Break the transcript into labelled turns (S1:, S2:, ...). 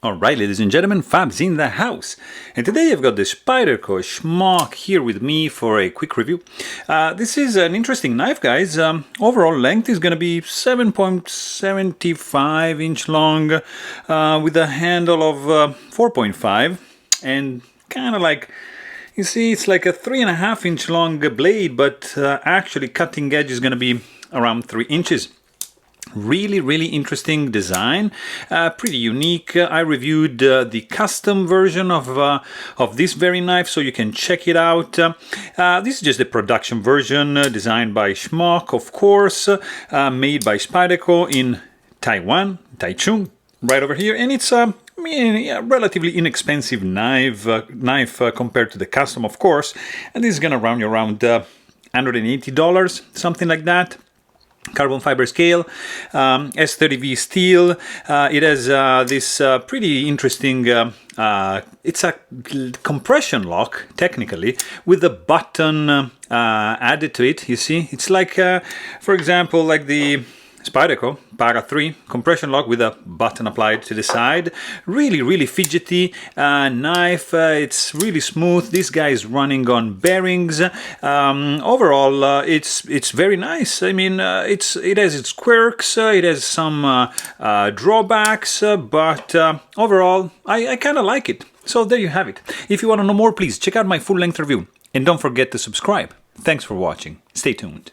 S1: Alright, ladies and gentlemen, Fab's in the house. And today I've got the Spyderco Smock here with me for a quick review. This is an interesting knife, guys. Overall length is going to be 7.75 inch long with a handle of 4.5 and kind of like, you see, it's like a 3.5 inch long blade, but actually cutting edge is going to be around 3 inches. Really interesting design, pretty unique. I reviewed the custom version of this very knife, so you can check it out. This is just the production version, designed by Smock, of course, made by Spyderco in Taiwan, Taichung, right over here, and it's a relatively inexpensive knife compared to the custom, of course, and this is gonna run you around $180, something like that. Carbon fiber scale, S30V steel. It has this pretty interesting, it's a compression lock, technically, with a button added to it, you see. It's like, for example, like the Spyderco Para 3 compression lock with a button applied to the side. Really fidgety knife. It's really smooth. This guy is running on bearings. Overall, it's very nice. I mean, it has its quirks. It has some drawbacks, but overall, I kind of like it. So there you have it. If you want to know more, please check out my full-length review, and don't forget to subscribe. Thanks for watching. Stay tuned.